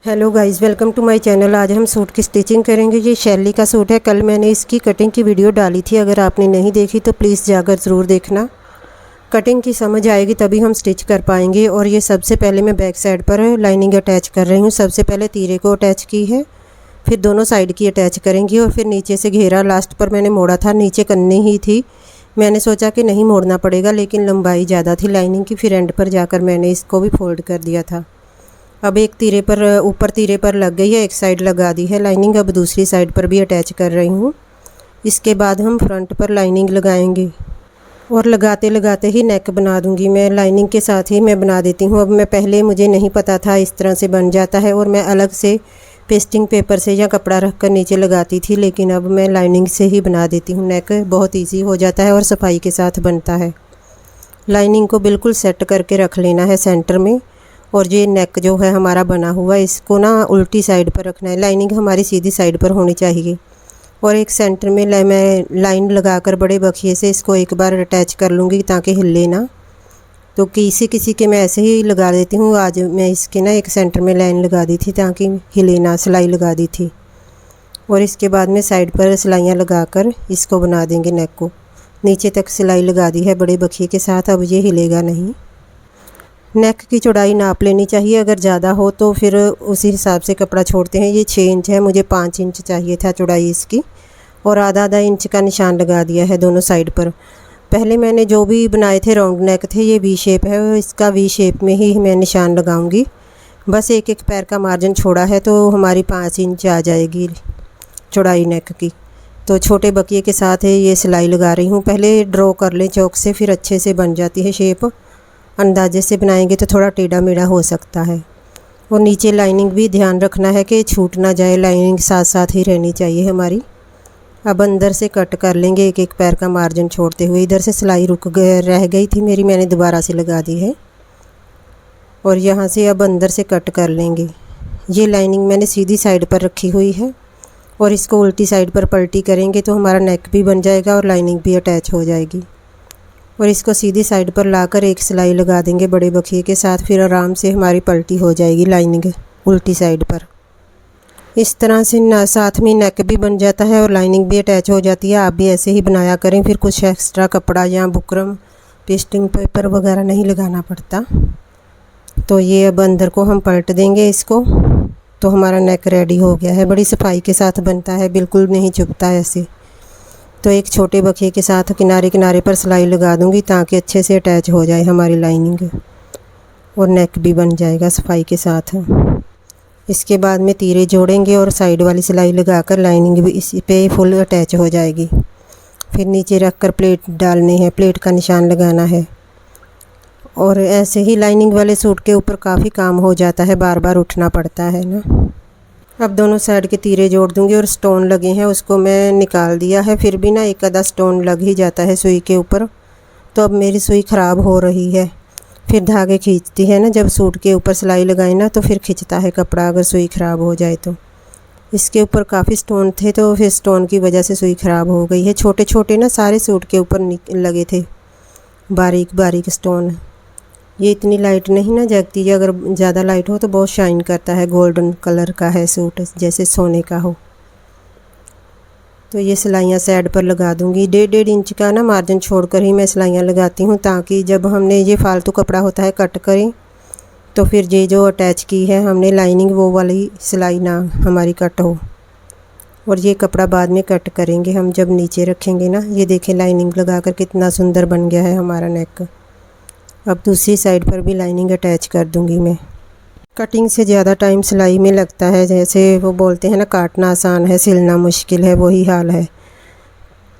Hello guys, welcome to my channel. आज हम suit की स्टिचिंग करेंगे। ये शैली का सूट है। कल मैंने इसकी कटिंग की वीडियो डाली थी, अगर आपने नहीं देखी तो प्लीज़ जाकर ज़रूर देखना। कटिंग की समझ आएगी तभी हम स्टिच कर पाएंगे। और ये सबसे पहले मैं बैक साइड पर लाइनिंग अटैच कर रही हूँ। सबसे पहले तीरे को अटैच की है, फिर दोनों साइड की अटैच करेंगी और फिर नीचे से घेरा लास्ट पर मैंने मोड़ा था, नीचे कन्नी ही थी। मैंने सोचा कि नहीं मोड़ना पड़ेगा, लेकिन लंबाई ज़्यादा थी लाइनिंग की, फिर एंड पर जाकर मैंने इसको भी फोल्ड कर दिया था। अब एक तीरे पर ऊपर तीरे पर लग गई है, एक साइड लगा दी है लाइनिंग। अब दूसरी साइड पर भी अटैच कर रही हूँ। इसके बाद हम फ्रंट पर लाइनिंग लगाएंगे और लगाते लगाते ही नेक बना दूंगी। मैं लाइनिंग के साथ ही मैं बना देती हूँ। अब मैं पहले मुझे नहीं पता था इस तरह से बन जाता है, और मैं अलग से पेस्टिंग पेपर से या कपड़ा रख कर नीचे लगाती थी, लेकिन अब मैं लाइनिंग से ही बना देती हूँ। नेक बहुत ईजी हो जाता है और सफाई के साथ बनता है। लाइनिंग को बिल्कुल सेट करके रख लेना है सेंटर में। और ये नेक जो है हमारा बना हुआ, इसको ना उल्टी साइड पर रखना है। लाइनिंग हमारी सीधी साइड पर होनी चाहिए। और एक सेंटर में मैं लाइन लगाकर बड़े बखिए से इसको एक बार अटैच कर लूँगी ताकि हिले ना। तो किसी किसी के मैं ऐसे ही लगा देती हूँ। आज मैं इसके ना एक सेंटर में लाइन लगा दी थी ताकि हिले ना, सिलाई लगा दी थी। और इसके बाद में साइड पर सिलाइयाँ लगाकर इसको बना देंगे। नेक को नीचे तक सिलाई लगा दी है बड़े बखिए के साथ। अब ये हिलेगा नहीं। नेक की चौड़ाई नाप लेनी चाहिए, अगर ज़्यादा हो तो फिर उसी हिसाब से कपड़ा छोड़ते हैं। ये 6 इंच है, मुझे 5 इंच चाहिए था चौड़ाई इसकी, और आधा आधा इंच का निशान लगा दिया है दोनों साइड पर। पहले मैंने जो भी बनाए थे राउंड नेक थे, ये वी शेप है, इसका वी शेप में ही मैं निशान लगाऊंगी। बस एक एक पैर का मार्जिन छोड़ा है तो हमारी 5 इंच आ जाएगी चौड़ाई नेक की। तो छोटे बकिए के साथ ये सिलाई लगा रही हूँ। पहले ड्रॉ कर लें चौक से, फिर अच्छे से बन जाती है शेप। अंदाजे से बनाएंगे तो थोड़ा टेढ़ा मेढ़ा हो सकता है। और नीचे लाइनिंग भी ध्यान रखना है कि छूट ना जाए, लाइनिंग साथ साथ ही रहनी चाहिए हमारी। अब अंदर से कट कर लेंगे एक एक पैर का मार्जिन छोड़ते हुए। इधर से सिलाई रह गई थी मेरी, मैंने दोबारा से लगा दी है। और यहाँ से अब अंदर से कट कर लेंगे। ये लाइनिंग मैंने सीधी साइड पर रखी हुई है, और इसको उल्टी साइड पर पलटी करेंगे तो हमारा नेक भी बन जाएगा और लाइनिंग भी अटैच हो जाएगी। और इसको सीधी साइड पर लाकर एक सिलाई लगा देंगे बड़े बखिए के साथ, फिर आराम से हमारी पलटी हो जाएगी लाइनिंग उल्टी साइड पर। इस तरह से साथ में नेक भी बन जाता है और लाइनिंग भी अटैच हो जाती है। आप भी ऐसे ही बनाया करें, फिर कुछ एक्स्ट्रा कपड़ा या बुकरम पेस्टिंग पेपर वगैरह नहीं लगाना पड़ता। तो ये अब अंदर को हम पलट देंगे इसको, तो हमारा नेक रेडी हो गया है। बड़ी सफाई के साथ बनता है, बिल्कुल नहीं चुभता ऐसे। तो एक छोटे बखिए के साथ किनारे किनारे पर सिलाई लगा दूंगी ताकि अच्छे से अटैच हो जाए हमारी लाइनिंग, और नेक भी बन जाएगा सफाई के साथ। इसके बाद में तीरे जोड़ेंगे और साइड वाली सिलाई लगाकर लाइनिंग भी इस पे फुल अटैच हो जाएगी। फिर नीचे रख कर प्लेट डालनी है, प्लेट का निशान लगाना है। और ऐसे ही लाइनिंग वाले सूट के ऊपर काफ़ी काम हो जाता है, बार बार उठना पड़ता है ना। अब दोनों साइड के तीरे जोड़ दूंगी, और स्टोन लगे हैं उसको मैं निकाल दिया है। फिर भी ना एक आधा स्टोन लग ही जाता है सुई के ऊपर। तो अब मेरी सुई ख़राब हो रही है, फिर धागे खींचती है ना। जब सूट के ऊपर सिलाई लगाई ना तो फिर खींचता है कपड़ा, अगर सुई ख़राब हो जाए तो। इसके ऊपर काफ़ी स्टोन थे तो फिर स्टोन की वजह से सुई ख़राब हो गई है। छोटे छोटे ना सारे सूट के ऊपर लगे थे बारीक बारीक स्टोन। ये इतनी लाइट नहीं ना जगती, अगर ज़्यादा लाइट हो तो बहुत शाइन करता है। गोल्डन कलर का है सूट, जैसे सोने का हो। तो ये सिलाइयाँ साइड पर लगा दूंगी। 1.5 इंच का ना मार्जिन छोड़कर ही मैं सिलाइयाँ लगाती हूँ, ताकि जब हमने ये फालतू कपड़ा होता है कट करें तो फिर ये जो अटैच की है हमने लाइनिंग, वो वाली सिलाई ना हमारी कट हो। और ये कपड़ा बाद में कट करेंगे हम जब नीचे रखेंगे ना। ये देखें लाइनिंग लगाकर कितना सुंदर बन गया है हमारा नेक। अब दूसरी साइड पर भी लाइनिंग अटैच कर दूंगी मैं। कटिंग से ज़्यादा टाइम सिलाई में लगता है, जैसे वो बोलते हैं ना, काटना आसान है सिलना मुश्किल है, वही हाल है।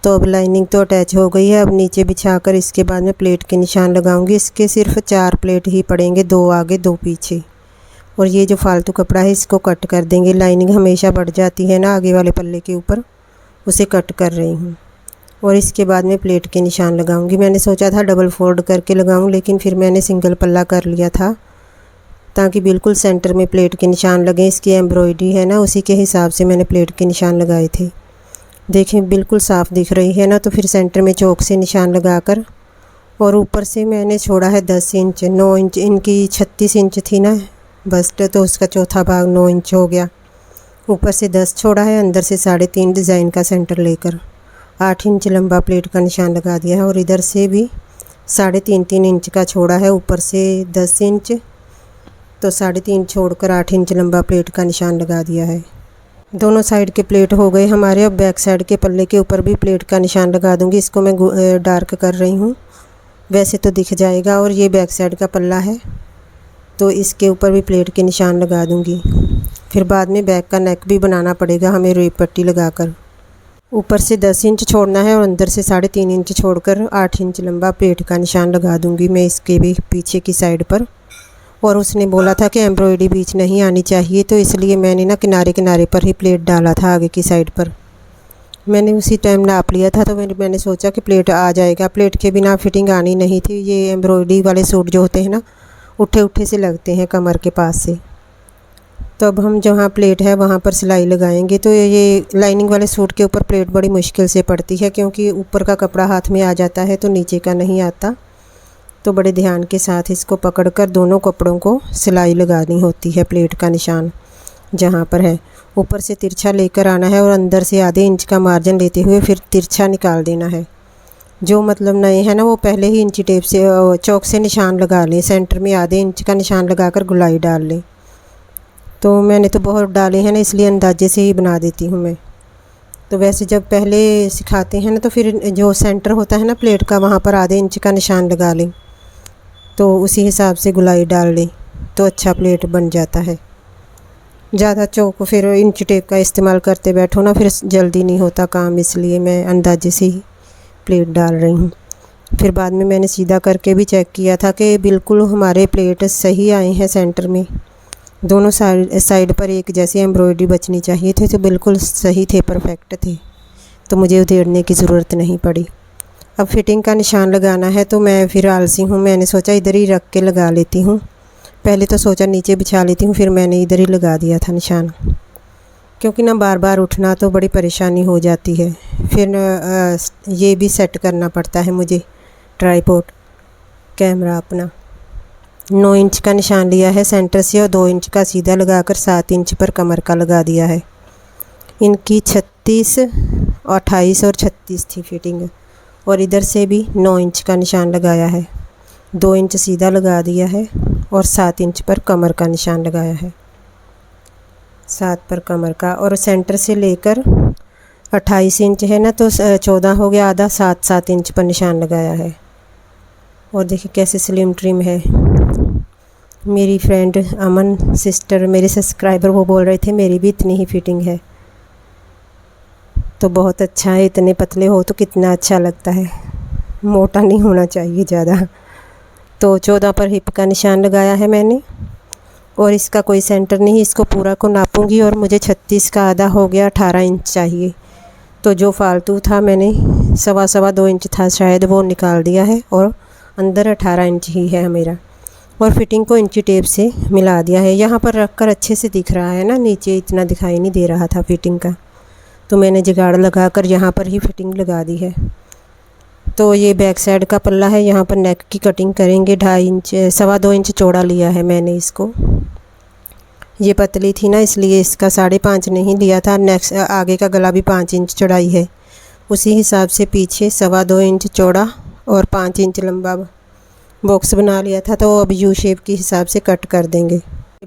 तो अब लाइनिंग तो अटैच हो गई है। अब नीचे बिछाकर इसके बाद में प्लेट के निशान लगाऊंगी। इसके सिर्फ 4 प्लेट ही पड़ेंगे, 2 आगे 2 पीछे। और ये जो फालतू कपड़ा है इसको कट कर देंगे। लाइनिंग हमेशा बढ़ जाती है ना आगे वाले पल्ले के ऊपर, उसे कट कर रही हूँ। और इसके बाद में प्लेट के निशान लगाऊंगी। मैंने सोचा था डबल फोल्ड करके लगाऊं, लेकिन फिर मैंने सिंगल पल्ला कर लिया था ताकि बिल्कुल सेंटर में प्लेट के निशान लगे। इसकी एम्ब्रॉयडरी है ना, उसी के हिसाब से मैंने प्लेट के निशान लगाए थे। देखें बिल्कुल साफ़ दिख रही है ना। तो फिर सेंटर में चौक से निशान लगाकर, और ऊपर से मैंने छोड़ा है 10 इंच, 9 इंच इनकी 36 इंच थी ना बस्ट, तो उसका चौथा भाग 9 इंच हो गया। ऊपर से 10 छोड़ा है, अंदर से 3.5 डिज़ाइन का सेंटर लेकर 8 इंच लंबा प्लेट का निशान लगा दिया है। और इधर से भी 3.5 इंच का छोड़ा है, ऊपर से 10 इंच, तो 3.5 छोड़कर 8 इंच लंबा प्लेट का निशान लगा दिया है। दोनों साइड के प्लेट हो गए हमारे। अब बैक साइड के पल्ले के ऊपर भी प्लेट का निशान लगा दूंगी। इसको मैं डार्क कर रही हूँ, वैसे तो दिख जाएगा। और ये बैक साइड का पल्ला है, तो इसके ऊपर भी प्लेट के निशान लगा दूंगी। फिर बाद में बैक का नेक भी बनाना पड़ेगा हमें रेप पट्टी लगाकर। ऊपर से 10 इंच छोड़ना है और अंदर से 3.5 इंच छोड़कर 8 इंच लंबा प्लेट का निशान लगा दूंगी मैं इसके भी पीछे की साइड पर। और उसने बोला था कि एम्ब्रॉयडरी बीच नहीं आनी चाहिए, तो इसलिए मैंने ना किनारे किनारे पर ही प्लेट डाला था आगे की साइड पर। मैंने उसी टाइम नाप लिया था, तो मैंने सोचा कि प्लेट आ जाएगा। प्लेट के बिना फिटिंग आनी नहीं थी। ये एम्ब्रॉयडरी वाले सूट जो होते हैं ना, उठे उठे से लगते हैं कमर के पास से। तो अब हम जहाँ प्लेट है वहाँ पर सिलाई लगाएंगे। तो ये लाइनिंग वाले सूट के ऊपर प्लेट बड़ी मुश्किल से पड़ती है, क्योंकि ऊपर का कपड़ा हाथ में आ जाता है तो नीचे का नहीं आता। तो बड़े ध्यान के साथ इसको पकड़कर दोनों कपड़ों को सिलाई लगानी होती है। प्लेट का निशान जहाँ पर है ऊपर से तिरछा लेकर आना है और अंदर से आधे इंच का मार्जिन लेते हुए फिर तिरछा निकाल देना है। जो मतलब नए हैं ना, वो पहले ही इंची टेप से चौक से निशान लगा लें। सेंटर में आधे इंच का निशान लगाकर गुलाई डाल लें। तो मैंने तो बहुत डाले हैं ना, इसलिए अंदाजे से ही बना देती हूँ मैं। तो वैसे जब पहले सिखाते हैं ना, तो फिर जो सेंटर होता है ना प्लेट का, वहाँ पर आधे इंच का निशान लगा लें, तो उसी हिसाब से गुलाई डाल लें, तो अच्छा प्लेट बन जाता है। ज़्यादा चौक फिर इंच टेप का इस्तेमाल करते बैठो ना, फिर जल्दी नहीं होता काम, इसलिए मैं अंदाजे से ही प्लेट डाल रही हूँ। फिर बाद में मैंने सीधा करके भी चेक किया था कि बिल्कुल हमारे प्लेट सही आए हैं सेंटर में। दोनों साइड पर एक जैसी एम्ब्रॉयडरी बचनी चाहिए थी, तो बिल्कुल सही थे, परफेक्ट थे। तो मुझे उधेड़ने की ज़रूरत नहीं पड़ी। अब फिटिंग का निशान लगाना है, तो मैं फिर आलसी हूँ, मैंने सोचा इधर ही रख के लगा लेती हूँ। पहले तो सोचा नीचे बिछा लेती हूँ, फिर मैंने इधर ही लगा दिया था निशान, क्योंकि ना बार बार उठना तो बड़ी परेशानी हो जाती है। फिर ये भी सेट करना पड़ता है मुझे, ट्राइपॉड कैमरा अपना। 9 इंच का निशान लिया है सेंटर से और 2 इंच का सीधा लगाकर 7 इंच पर कमर का लगा दिया है। इनकी 36, 28 और 36 थी फिटिंग। और इधर से भी 9 इंच का निशान लगाया है, 2 इंच सीधा लगा दिया है और 7 इंच पर कमर का निशान लगाया है, 7 पर कमर का। और सेंटर से लेकर 28 इंच है ना, तो 14 हो गया आधा, 7 इंच पर निशान लगाया है। और देखिए कैसे स्लिम ट्रिम है। मेरी फ्रेंड अमन सिस्टर, मेरे सब्सक्राइबर, वो बोल रहे थे मेरी भी इतनी ही फिटिंग है। तो बहुत अच्छा है, इतने पतले हो तो कितना अच्छा लगता है, मोटा नहीं होना चाहिए ज़्यादा। तो 14 पर हिप का निशान लगाया है मैंने। और इसका कोई सेंटर नहीं, इसको पूरा को नापूंगी। और मुझे 36 का आधा हो गया, 18 इंच चाहिए। तो जो फालतू था मैंने 2.25 इंच था शायद, वो निकाल दिया है और अंदर 18 इंच ही है मेरा। और फिटिंग को इंची टेप से मिला दिया है। यहाँ पर रखकर अच्छे से दिख रहा है ना, नीचे इतना दिखाई नहीं दे रहा था फिटिंग का, तो मैंने जुगाड़ लगाकर यहाँ पर ही फिटिंग लगा दी है। तो ये बैक साइड का पल्ला है, यहाँ पर नेक की कटिंग करेंगे। 2.5 इंच 2.25 इंच चौड़ा लिया है मैंने इसको। ये पतली थी ना, इसलिए इसका 5.5 नहीं लिया था। नेक्स्ट आगे का गला भी 5 इंच चौड़ाई है, उसी हिसाब से पीछे 2.25 इंच चौड़ा और 5 इंच लंबा बॉक्स बना लिया था। तो अब यू शेप के हिसाब से कट कर देंगे।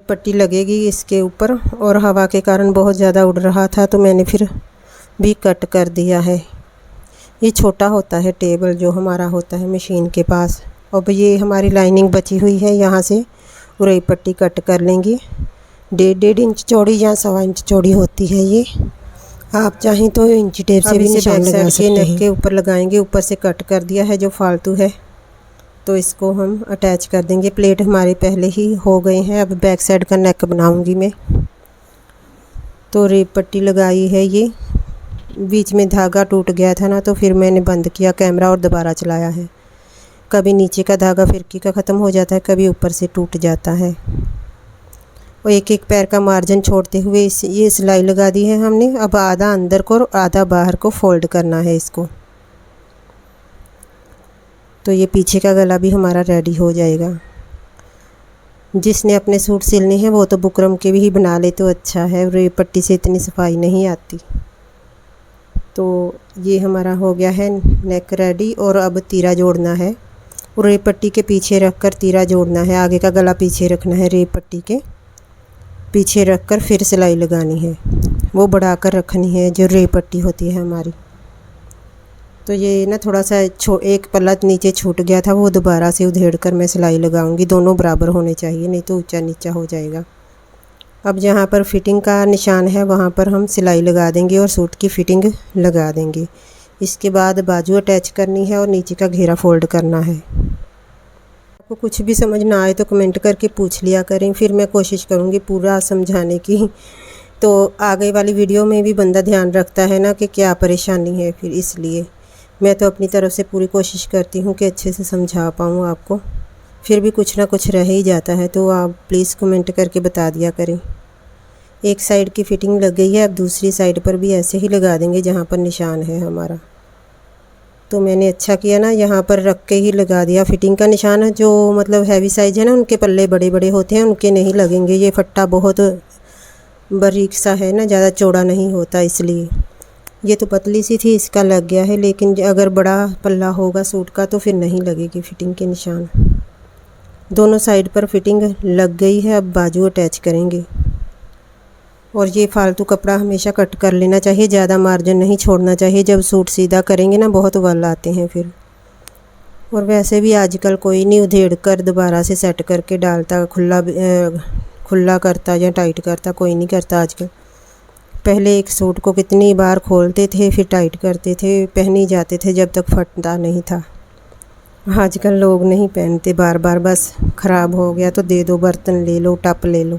पट्टी लगेगी इसके ऊपर, और हवा के कारण बहुत ज़्यादा उड़ रहा था, तो मैंने फिर भी कट कर दिया है। ये छोटा होता है टेबल जो हमारा होता है मशीन के पास। अब ये हमारी लाइनिंग बची हुई है, यहाँ से उरई पट्टी कट कर लेंगे। 1.5 इंच चौड़ी या 1.25 इंच चौड़ी होती है ये। आप चाहें तो इंची टेप से भी निशान लगा सकते हैं। नेक के ऊपर लगाएंगे, ऊपर से कट कर दिया है जो फालतू है, तो इसको हम अटैच कर देंगे। प्लेट हमारे पहले ही हो गए हैं। अब बैक साइड का नेक बनाऊंगी मैं। तो रेप पट्टी लगाई है, ये बीच में धागा टूट गया था ना, तो फिर मैंने बंद किया कैमरा और दोबारा चलाया है। कभी नीचे का धागा फिरकी का ख़त्म हो जाता है, कभी ऊपर से टूट जाता है। और एक एक पैर का मार्जिन छोड़ते हुए ये सिलाई लगा दी है हमने। अब आधा अंदर को और आधा बाहर को फोल्ड करना है इसको। तो ये पीछे का गला भी हमारा रेडी हो जाएगा। जिसने अपने सूट सिलने हैं वो तो बुकरम के भी ही बना ले तो अच्छा है, रेप पट्टी से इतनी सफाई नहीं आती। तो ये हमारा हो गया है नेक रेडी। और अब तीरा जोड़ना है, रेप पट्टी के पीछे रख कर तीरा जोड़ना है। आगे का गला पीछे रखना है, रेप पट्टी के पीछे रख कर फिर सिलाई लगानी है, वो बढ़ाकर रखनी है जो रेप पट्टी होती है हमारी। तो ये ना थोड़ा सा एक पल्ला नीचे छूट गया था, वो दोबारा से उधेड़ कर मैं सिलाई लगाऊंगी। दोनों बराबर होने चाहिए, नहीं तो ऊंचा नीचा हो जाएगा। अब जहाँ पर फिटिंग का निशान है वहाँ पर हम सिलाई लगा देंगे और सूट की फिटिंग लगा देंगे। इसके बाद बाजू अटैच करनी है और नीचे का घेरा फोल्ड करना है। आपको कुछ भी समझ ना आए तो कमेंट करके पूछ लिया करें, फिर मैं कोशिश करूँगी पूरा समझाने की। तो आगे वाली वीडियो में भी बंदा ध्यान रखता है ना कि क्या परेशानी है, फिर इसलिए मैं तो अपनी तरफ से पूरी कोशिश करती हूँ कि अच्छे से समझा पाऊँ आपको। फिर भी कुछ ना कुछ रह ही जाता है, तो आप प्लीज़ कमेंट करके बता दिया करें। एक साइड की फ़िटिंग लग गई है, अब दूसरी साइड पर भी ऐसे ही लगा देंगे जहाँ पर निशान है हमारा। तो मैंने अच्छा किया ना, यहाँ पर रख के ही लगा दिया फिटिंग का निशान। जो मतलब हैवी साइज़ है ना, उनके पल्ले बड़े बड़े होते हैं, उनके नहीं लगेंगे। ये फट्टा बहुत बारीक सा है ना, ज़्यादा चौड़ा नहीं होता, इसलिए। ये तो पतली सी थी, इसका लग गया है, लेकिन अगर बड़ा पल्ला होगा सूट का तो फिर नहीं लगेगी फिटिंग के निशान। दोनों साइड पर फिटिंग लग गई है, अब बाजू अटैच करेंगे। और ये फालतू कपड़ा हमेशा कट कर लेना चाहिए, ज़्यादा मार्जिन नहीं छोड़ना चाहिए। जब सूट सीधा करेंगे ना बहुत वल आते हैं फिर। और वैसे भी आजकल कोई नहीं उधेड़ कर दोबारा से सेट करके डालता, खुला करता या टाइट करता, कोई नहीं करता आजकल। पहले एक सूट को कितनी बार खोलते थे, फिर टाइट करते थे, पहन ही जाते थे जब तक फटता नहीं था। आजकल लोग नहीं पहनते बार बार, बस ख़राब हो गया तो दे दो, बर्तन ले लो, टप ले लो।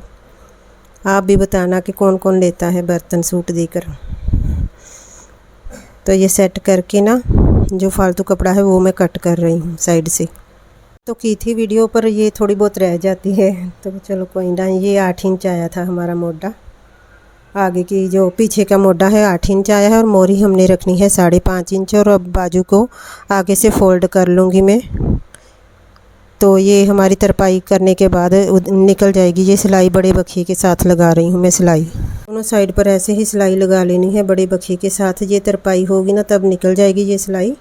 आप भी बताना कि कौन कौन लेता है बर्तन सूट देकर। तो ये सेट करके ना जो फालतू कपड़ा है वो मैं कट कर रही हूँ साइड से। तो की थी वीडियो पर, ये थोड़ी बहुत रह जाती है, तो चलो कोई ना। ये 8 इंच आया था हमारा मोटा, आगे की जो पीछे का मोटा है 8 इंच आया है, और मोरी हमने रखनी है 5.5 इंच। और अब बाजू को आगे से फोल्ड कर लूँगी मैं। तो ये हमारी तरपाई करने के बाद निकल जाएगी। ये सिलाई बड़े बखिए के साथ लगा रही हूँ मैं सिलाई। दोनों साइड पर ऐसे ही सिलाई लगा लेनी है बड़े बखिए के साथ। ये तरपाई होगी ना तब निकल जाएगी ये सिलाई।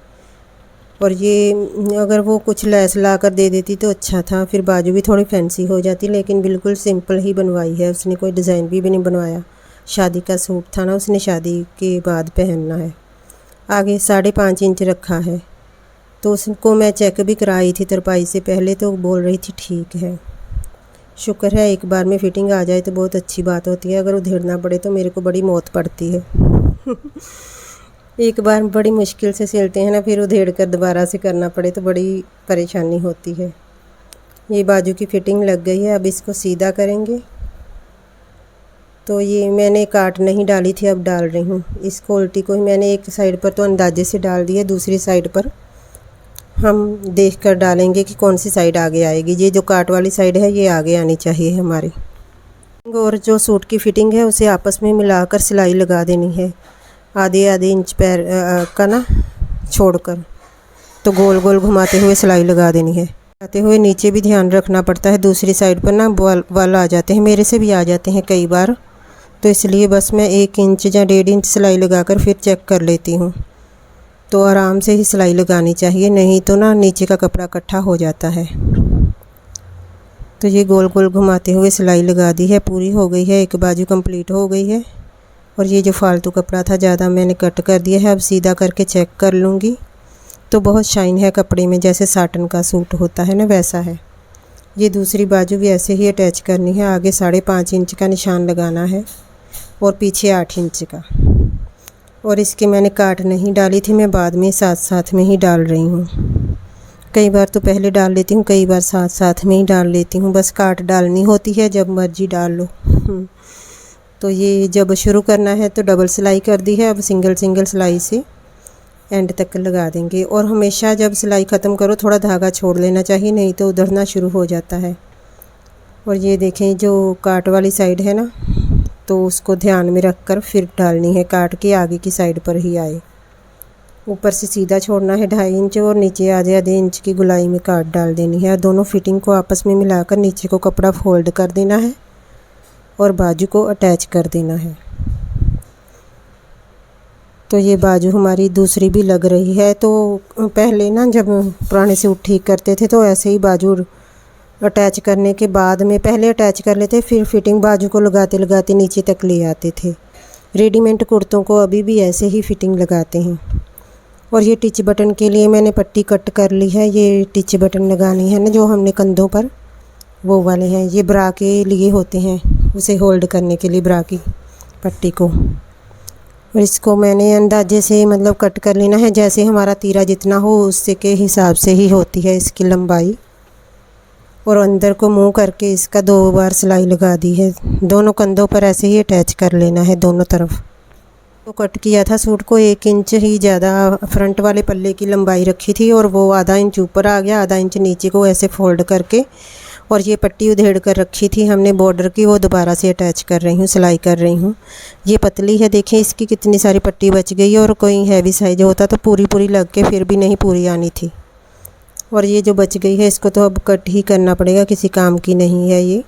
और ये अगर वो कुछ लैस ला कर दे देती तो अच्छा था, फिर बाजू भी थोड़ी फैंसी हो जाती, लेकिन बिल्कुल सिंपल ही बनवाई है उसने, कोई डिज़ाइन भी नहीं बनवाया। शादी का सूट था ना, उसने शादी के बाद पहनना है। आगे 5.5 इंच रखा है, तो उसको मैं चेक भी कराई थी तरपाई से पहले, तो बोल रही थी ठीक है। शुक्र है एक बार में फ़िटिंग आ जाए तो बहुत अच्छी बात होती है, अगर उधेड़ना पड़े तो मेरे को बड़ी मौत पड़ती है। एक बार बड़ी मुश्किल से सिलते हैं ना, फिर उधेड़ कर दोबारा से करना पड़े तो बड़ी परेशानी होती है। ये बाजू की फ़िटिंग लग गई है, अब इसको सीधा करेंगे। तो ये मैंने काट नहीं डाली थी, अब डाल रही हूँ। इसको उल्टी को ही मैंने एक साइड पर तो अंदाजे से डाल दिया, दूसरी साइड पर हम देख कर डालेंगे कि कौन सी साइड आगे आएगी। ये जो काट वाली साइड है ये आगे आनी चाहिए हमारी। और जो सूट की फ़िटिंग है उसे आपस में मिलाकर सिलाई लगा देनी है, आधे आधे इंच पैर का ना छोड़कर। तो गोल गोल घुमाते हुए सिलाई लगा देनी है। आते हुए नीचे भी ध्यान रखना पड़ता है, दूसरी साइड पर ना वाल आ जाते हैं, मेरे से भी आ जाते हैं कई बार। तो इसलिए बस मैं 1 इंच या 1.5 इंच सिलाई लगाकर फिर चेक कर लेती हूँ। तो आराम से ही सिलाई लगानी चाहिए, नहीं तो ना नीचे का कपड़ा इकट्ठा हो जाता है। तो ये गोल गोल घुमाते हुए सिलाई लगा दी है, पूरी हो गई है, एक बाजू कंप्लीट हो गई है। और ये जो फालतू कपड़ा था ज़्यादा मैंने कट कर दिया है, अब सीधा करके चेक कर लूँगी। तो बहुत शाइन है कपड़े में, जैसे साटन का सूट होता है ना वैसा है। ये दूसरी बाजू भी ऐसे ही अटैच करनी है, आगे 5.5 इंच का निशान लगाना है और पीछे 8 इंच का। और इसके मैंने काट नहीं डाली थी, मैं बाद में साथ साथ में ही डाल रही हूँ। कई बार तो पहले डाल लेती हूँ, कई बार साथ साथ में ही डाल लेती हूँ। बस काट डालनी होती है, जब मर्जी डाल लो। तो ये जब शुरू करना है तो डबल सिलाई कर दी है, अब सिंगल सिंगल सिलाई से एंड तक लगा देंगे। और हमेशा जब सिलाई ख़त्म करो थोड़ा धागा छोड़ लेना चाहिए, नहीं तो उधड़ना शुरू हो जाता है। और ये देखें जो काट वाली साइड है ना, तो उसको ध्यान में रख कर फिर डालनी है, काट के आगे की साइड पर ही आए। ऊपर से सीधा छोड़ना है 2.5 इंच और नीचे आधे इंच की गुलाई में काट डाल देनी है। दोनों फिटिंग को आपस में मिलाकर नीचे को कपड़ा फोल्ड कर देना है और बाजू को अटैच कर देना है। तो ये बाजू हमारी दूसरी भी लग रही है। तो पहले ना जब पुराने सूट ठीक करते थे तो ऐसे ही बाजू अटैच करने के बाद में पहले अटैच कर लेते, फिर फिटिंग बाजू को लगाते लगाते नीचे तक ले आते थे। रेडीमेड कुर्तों को अभी भी ऐसे ही फिटिंग लगाते हैं। और ये टिच बटन के लिए मैंने पट्टी कट कर ली है। ये टिच बटन लगानी है ना जो हमने कंधों पर, वो वाले हैं। ये ब्रा के लिए होते हैं, उसे होल्ड करने के लिए ब्रा की पट्टी को। और इसको मैंने अंदाजे से मतलब कट कर लेना है, जैसे हमारा तीरा जितना हो उससे के हिसाब से ही होती है इसकी लंबाई। और अंदर को मुंह करके इसका 2 बार सिलाई लगा दी है। दोनों कंधों पर ऐसे ही अटैच कर लेना है दोनों तरफ। तो कट किया था सूट को 1 इंच ही ज़्यादा फ्रंट वाले पल्ले की लंबाई रखी थी और वो आधा इंच ऊपर आ गया, आधा इंच नीचे को ऐसे फोल्ड करके। और ये पट्टी उधेड़ कर रखी थी हमने बॉर्डर की, वो दोबारा से अटैच कर रही हूँ, सिलाई कर रही हूँ। ये पतली है, देखिए इसकी कितनी सारी पट्टी बच गई। और कोई हैवी साइज होता तो पूरी लग के फिर भी नहीं पूरी आनी थी। और ये जो बच गई है इसको तो अब कट ही करना पड़ेगा, किसी काम की नहीं है ये।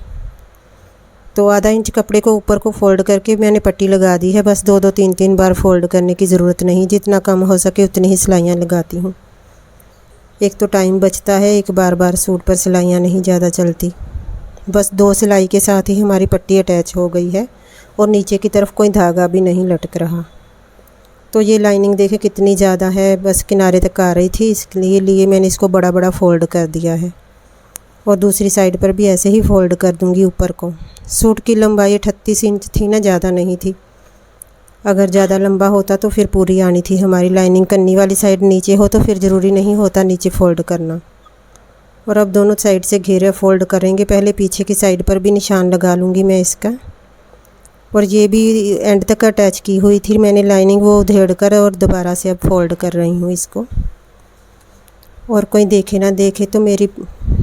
तो आधा इंच कपड़े को ऊपर को फोल्ड करके मैंने पट्टी लगा दी है। बस 2 3 बार फोल्ड करने की ज़रूरत नहीं, जितना कम हो सके उतनी ही सिलाइयाँ लगाती हूँ। एक तो टाइम बचता है, एक बार सूट पर सिलाइयाँ नहीं ज़्यादा चलती। बस 2 सिलाई के साथ ही हमारी पट्टी अटैच हो गई है और नीचे की तरफ कोई धागा भी नहीं लटक रहा। तो ये लाइनिंग देखे कितनी ज़्यादा है, बस किनारे तक आ रही थी, इसलिए मैंने इसको बड़ा फोल्ड कर दिया है। और दूसरी साइड पर भी ऐसे ही फोल्ड कर दूंगी ऊपर को। सूट की लंबाई 38 इंच थी ना, ज़्यादा नहीं थी। अगर ज़्यादा लंबा होता तो फिर पूरी आनी थी हमारी लाइनिंग। कन्नी वाली साइड नीचे हो तो फिर ज़रूरी नहीं होता नीचे फोल्ड करना। और अब दोनों साइड से घेरे फोल्ड करेंगे। पहले पीछे की साइड पर भी निशान लगा लूँगी मैं इसका। और ये भी एंड तक अटैच की हुई थी मैंने लाइनिंग, वो उधेड़ कर और दोबारा से अब फोल्ड कर रही हूँ इसको। और कोई देखे ना देखे तो मेरी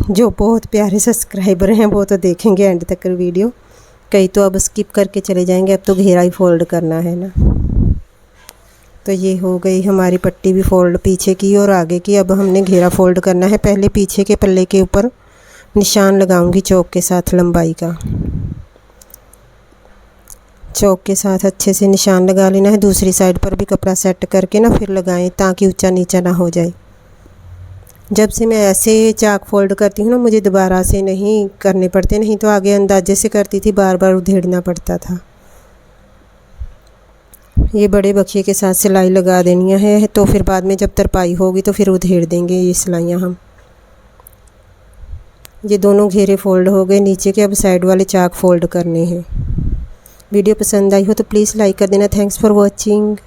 जो बहुत प्यारे सब्सक्राइबर हैं वो तो देखेंगे एंड तक वीडियो, कई तो अब स्किप करके चले जाएंगे। अब तो घेरा ही फोल्ड करना है ना। तो ये हो गई हमारी पट्टी भी फोल्ड पीछे की और आगे की। अब हमने घेरा फोल्ड करना है। पहले पीछे के पल्ले के ऊपर निशान लगाऊंगी चौक के साथ लंबाई का। चौक के साथ अच्छे से निशान लगा लेना है। दूसरी साइड पर भी कपड़ा सेट करके ना फिर लगाएं, ताकि ऊंचा नीचा ना हो जाए। जब से मैं ऐसे चाक फोल्ड करती हूँ ना, मुझे दोबारा से नहीं करने पड़ते, नहीं तो आगे अंदाजे से करती थी, बार उधेड़ना पड़ता था। ये बड़े बक्से के साथ सिलाई लगा देनी है, तो फिर बाद में जब तरपाई होगी तो फिर उधेड़ देंगे ये सिलाइयाँ हम। ये दोनों घेरे फोल्ड हो गए नीचे के, अब साइड वाले चाक फोल्ड करने हैं। वीडियो पसंद आई हो तो प्लीज़ लाइक कर देना। Thanks for watching.